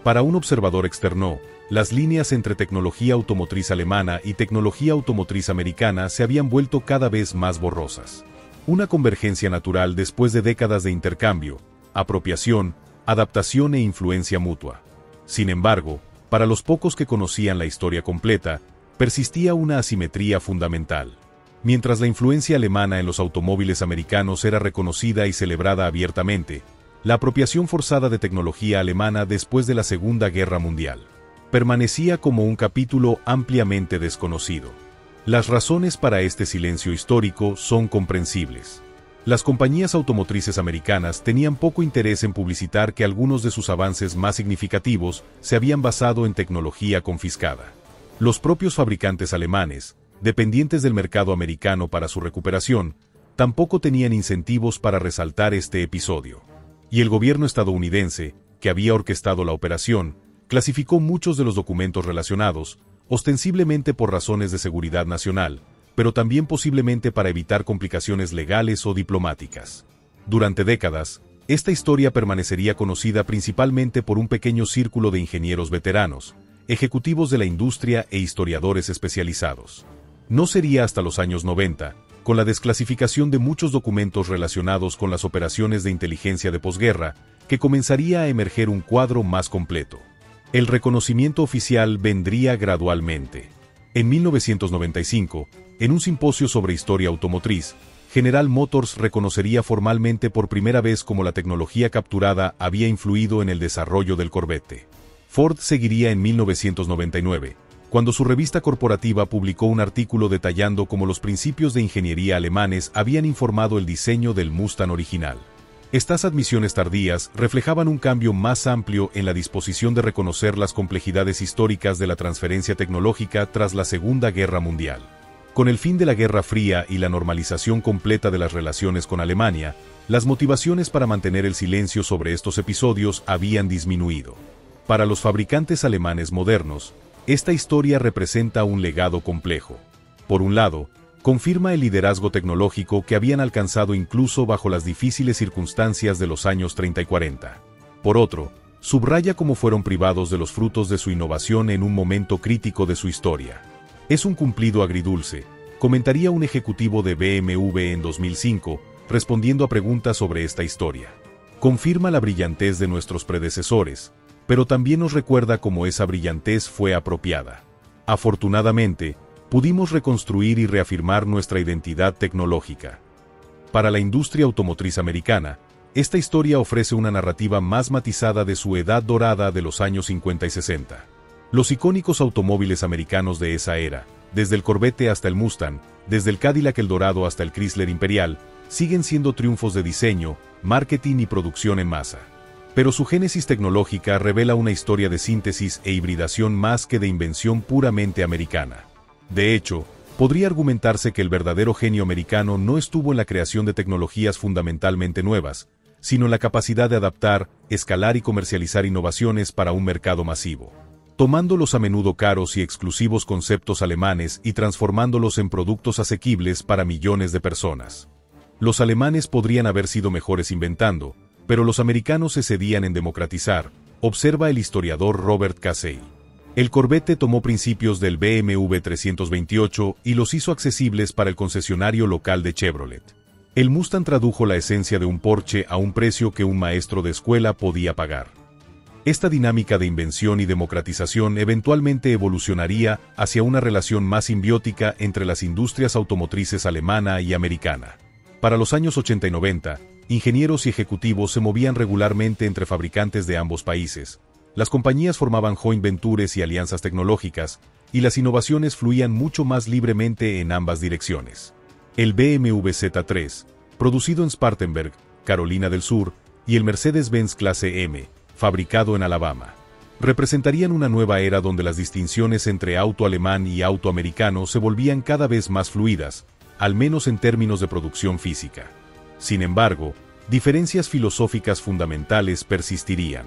Para un observador externo, las líneas entre tecnología automotriz alemana y tecnología automotriz americana se habían vuelto cada vez más borrosas. Una convergencia natural después de décadas de intercambio, apropiación, adaptación e influencia mutua. Sin embargo, para los pocos que conocían la historia completa, persistía una asimetría fundamental. Mientras la influencia alemana en los automóviles americanos era reconocida y celebrada abiertamente, la apropiación forzada de tecnología alemana después de la Segunda Guerra Mundial permanecía como un capítulo ampliamente desconocido. Las razones para este silencio histórico son comprensibles. Las compañías automotrices americanas tenían poco interés en publicitar que algunos de sus avances más significativos se habían basado en tecnología confiscada. Los propios fabricantes alemanes, dependientes del mercado americano para su recuperación, tampoco tenían incentivos para resaltar este episodio. Y el gobierno estadounidense, que había orquestado la operación, clasificó muchos de los documentos relacionados, ostensiblemente por razones de seguridad nacional, pero también posiblemente para evitar complicaciones legales o diplomáticas. Durante décadas, esta historia permanecería conocida principalmente por un pequeño círculo de ingenieros veteranos, ejecutivos de la industria e historiadores especializados. No sería hasta los años 90, con la desclasificación de muchos documentos relacionados con las operaciones de inteligencia de posguerra, que comenzaría a emerger un cuadro más completo. El reconocimiento oficial vendría gradualmente. En 1995, en un simposio sobre historia automotriz, General Motors reconocería formalmente por primera vez cómo la tecnología capturada había influido en el desarrollo del Corvette. Ford seguiría en 1999, cuando su revista corporativa publicó un artículo detallando cómo los principios de ingeniería alemanes habían informado el diseño del Mustang original. Estas admisiones tardías reflejaban un cambio más amplio en la disposición de reconocer las complejidades históricas de la transferencia tecnológica tras la Segunda Guerra Mundial. Con el fin de la Guerra Fría y la normalización completa de las relaciones con Alemania, las motivaciones para mantener el silencio sobre estos episodios habían disminuido. Para los fabricantes alemanes modernos, esta historia representa un legado complejo. Por un lado, confirma el liderazgo tecnológico que habían alcanzado incluso bajo las difíciles circunstancias de los años 30 y 40. Por otro, subraya cómo fueron privados de los frutos de su innovación en un momento crítico de su historia. Es un cumplido agridulce, comentaría un ejecutivo de BMW en 2005, respondiendo a preguntas sobre esta historia. Confirma la brillantez de nuestros predecesores, pero también nos recuerda cómo esa brillantez fue apropiada. Afortunadamente, pudimos reconstruir y reafirmar nuestra identidad tecnológica. Para la industria automotriz americana, esta historia ofrece una narrativa más matizada de su edad dorada de los años 50 y 60. Los icónicos automóviles americanos de esa era, desde el Corvette hasta el Mustang, desde el Cadillac Eldorado hasta el Chrysler Imperial, siguen siendo triunfos de diseño, marketing y producción en masa. Pero su génesis tecnológica revela una historia de síntesis e hibridación más que de invención puramente americana. De hecho, podría argumentarse que el verdadero genio americano no estuvo en la creación de tecnologías fundamentalmente nuevas, sino en la capacidad de adaptar, escalar y comercializar innovaciones para un mercado masivo, tomando los a menudo caros y exclusivos conceptos alemanes y transformándolos en productos asequibles para millones de personas. Los alemanes podrían haber sido mejores inventando, pero los americanos se cedían en democratizar, observa el historiador Robert Casey. El Corvette tomó principios del BMW 328 y los hizo accesibles para el concesionario local de Chevrolet. El Mustang tradujo la esencia de un Porsche a un precio que un maestro de escuela podía pagar. Esta dinámica de invención y democratización eventualmente evolucionaría hacia una relación más simbiótica entre las industrias automotrices alemana y americana. Para los años 80 y 90, ingenieros y ejecutivos se movían regularmente entre fabricantes de ambos países. Las compañías formaban joint ventures y alianzas tecnológicas, y las innovaciones fluían mucho más libremente en ambas direcciones. El BMW Z3, producido en Spartanburg, Carolina del Sur, y el Mercedes-Benz Clase M, fabricado en Alabama, representarían una nueva era donde las distinciones entre auto alemán y auto americano se volvían cada vez más fluidas, al menos en términos de producción física. Sin embargo, diferencias filosóficas fundamentales persistirían.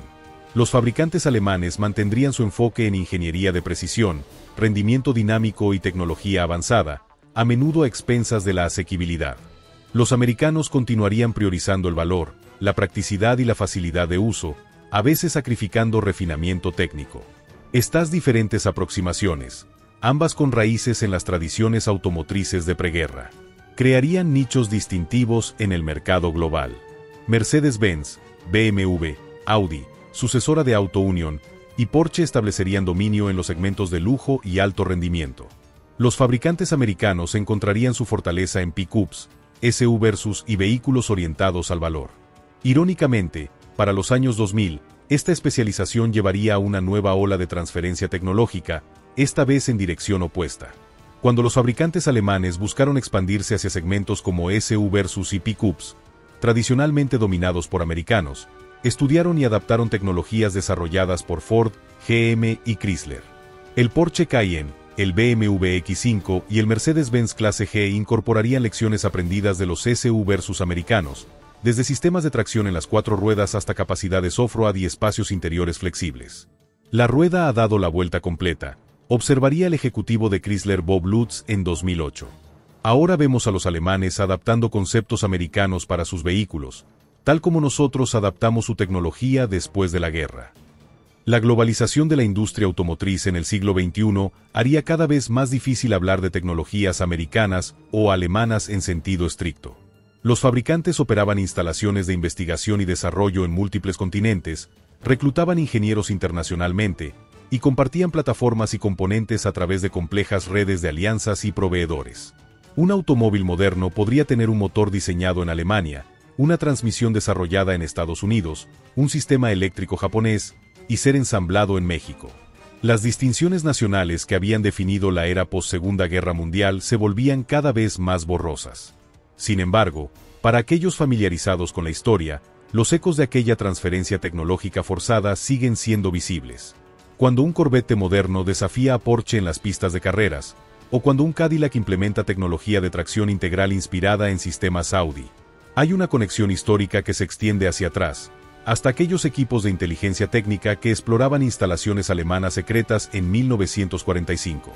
Los fabricantes alemanes mantendrían su enfoque en ingeniería de precisión, rendimiento dinámico y tecnología avanzada, a menudo a expensas de la asequibilidad. Los americanos continuarían priorizando el valor, la practicidad y la facilidad de uso, a veces sacrificando refinamiento técnico. Estas diferentes aproximaciones, ambas con raíces en las tradiciones automotrices de preguerra, crearían nichos distintivos en el mercado global. Mercedes-Benz, BMW, Audi, sucesora de Auto Union, y Porsche establecerían dominio en los segmentos de lujo y alto rendimiento. Los fabricantes americanos encontrarían su fortaleza en pickups, SUVs y vehículos orientados al valor. Irónicamente, para los años 2000, esta especialización llevaría a una nueva ola de transferencia tecnológica, esta vez en dirección opuesta. Cuando los fabricantes alemanes buscaron expandirse hacia segmentos como SUVs y pickups, tradicionalmente dominados por americanos, estudiaron y adaptaron tecnologías desarrolladas por Ford, GM y Chrysler. El Porsche Cayenne, el BMW X5 y el Mercedes-Benz Clase G incorporarían lecciones aprendidas de los SUVs americanos, desde sistemas de tracción en las 4 ruedas hasta capacidades off-road y espacios interiores flexibles. La rueda ha dado la vuelta completa, observaría el ejecutivo de Chrysler Bob Lutz en 2008. Ahora vemos a los alemanes adaptando conceptos americanos para sus vehículos, tal como nosotros adaptamos su tecnología después de la guerra. La globalización de la industria automotriz en el siglo XXI haría cada vez más difícil hablar de tecnologías americanas o alemanas en sentido estricto. Los fabricantes operaban instalaciones de investigación y desarrollo en múltiples continentes, reclutaban ingenieros internacionalmente, y compartían plataformas y componentes a través de complejas redes de alianzas y proveedores. Un automóvil moderno podría tener un motor diseñado en Alemania, una transmisión desarrollada en Estados Unidos, un sistema eléctrico japonés, y ser ensamblado en México. Las distinciones nacionales que habían definido la era post-Segunda Guerra Mundial se volvían cada vez más borrosas. Sin embargo, para aquellos familiarizados con la historia, Los ecos de aquella transferencia tecnológica forzada siguen siendo visibles. Cuando un Corvette moderno desafía a Porsche en las pistas de carreras, o cuando un Cadillac implementa tecnología de tracción integral inspirada en sistemas Audi, hay una conexión histórica que se extiende hacia atrás, hasta aquellos equipos de inteligencia técnica que exploraban instalaciones alemanas secretas en 1945.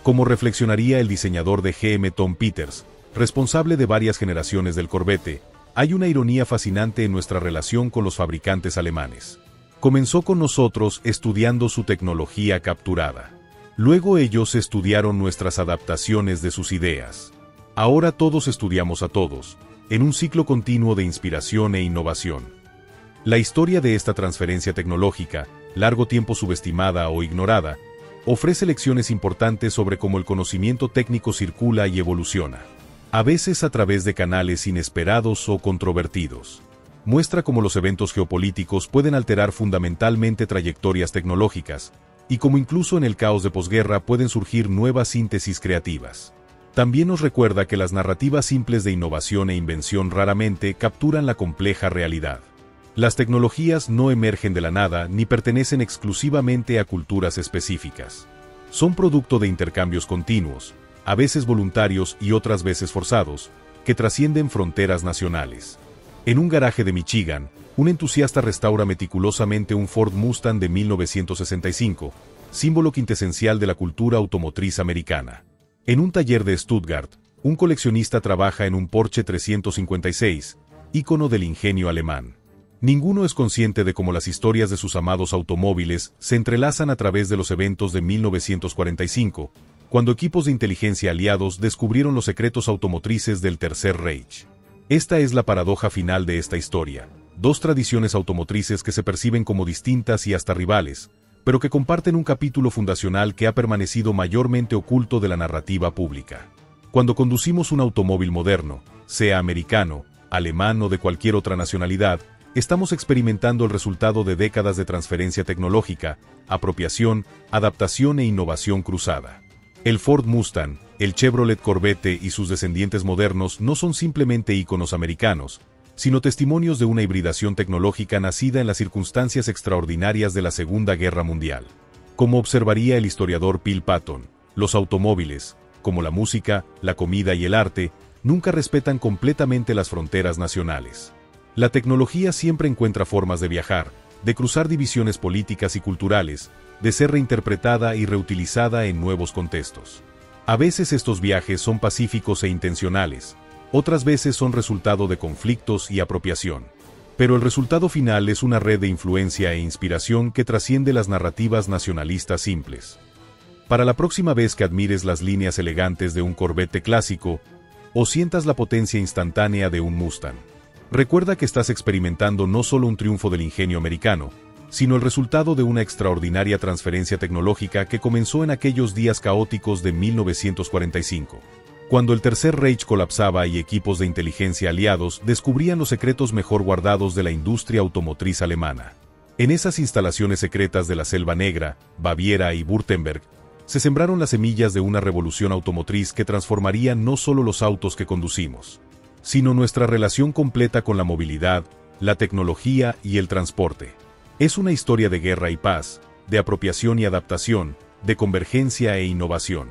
Como reflexionaría el diseñador de GM Tom Peters, responsable de varias generaciones del Corvette, hay una ironía fascinante en nuestra relación con los fabricantes alemanes. Comenzó con nosotros estudiando su tecnología capturada. Luego ellos estudiaron nuestras adaptaciones de sus ideas. Ahora todos estudiamos a todos, en un ciclo continuo de inspiración e innovación. La historia de esta transferencia tecnológica, largo tiempo subestimada o ignorada, ofrece lecciones importantes sobre cómo el conocimiento técnico circula y evoluciona, a veces a través de canales inesperados o controvertidos. Muestra cómo los eventos geopolíticos pueden alterar fundamentalmente trayectorias tecnológicas, y cómo incluso en el caos de posguerra pueden surgir nuevas síntesis creativas. También nos recuerda que las narrativas simples de innovación e invención raramente capturan la compleja realidad. Las tecnologías no emergen de la nada ni pertenecen exclusivamente a culturas específicas. Son producto de intercambios continuos, a veces voluntarios y otras veces forzados, que trascienden fronteras nacionales. En un garaje de Michigan, un entusiasta restaura meticulosamente un Ford Mustang de 1965, símbolo quintesencial de la cultura automotriz americana. En un taller de Stuttgart, un coleccionista trabaja en un Porsche 356, ícono del ingenio alemán. Ninguno es consciente de cómo las historias de sus amados automóviles se entrelazan a través de los eventos de 1945, cuando equipos de inteligencia aliados descubrieron los secretos automotrices del Tercer Reich. Esta es la paradoja final de esta historia. Dos tradiciones automotrices que se perciben como distintas y hasta rivales, pero que comparten un capítulo fundacional que ha permanecido mayormente oculto de la narrativa pública. Cuando conducimos un automóvil moderno, sea americano, alemán o de cualquier otra nacionalidad, estamos experimentando el resultado de décadas de transferencia tecnológica, apropiación, adaptación e innovación cruzada. El Ford Mustang, el Chevrolet Corvette y sus descendientes modernos no son simplemente íconos americanos, sino testimonios de una hibridación tecnológica nacida en las circunstancias extraordinarias de la Segunda Guerra Mundial. Como observaría el historiador Phil Patton, los automóviles, como la música, la comida y el arte, nunca respetan completamente las fronteras nacionales. La tecnología siempre encuentra formas de viajar, de cruzar divisiones políticas y culturales, de ser reinterpretada y reutilizada en nuevos contextos. A veces estos viajes son pacíficos e intencionales, otras veces son resultado de conflictos y apropiación. Pero el resultado final es una red de influencia e inspiración que trasciende las narrativas nacionalistas simples. Para la próxima vez que admires las líneas elegantes de un Corvette clásico, o sientas la potencia instantánea de un Mustang, recuerda que estás experimentando no solo un triunfo del ingenio americano, sino el resultado de una extraordinaria transferencia tecnológica que comenzó en aquellos días caóticos de 1945, cuando el Tercer Reich colapsaba y equipos de inteligencia aliados descubrían los secretos mejor guardados de la industria automotriz alemana. En esas instalaciones secretas de la Selva Negra, Baviera y Württemberg, se sembraron las semillas de una revolución automotriz que transformaría no solo los autos que conducimos, sino nuestra relación completa con la movilidad, la tecnología y el transporte. Es una historia de guerra y paz, de apropiación y adaptación, de convergencia e innovación.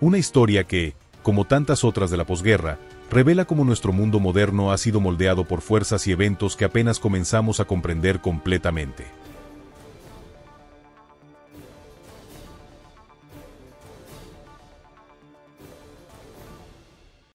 Una historia que, como tantas otras de la posguerra, revela cómo nuestro mundo moderno ha sido moldeado por fuerzas y eventos que apenas comenzamos a comprender completamente.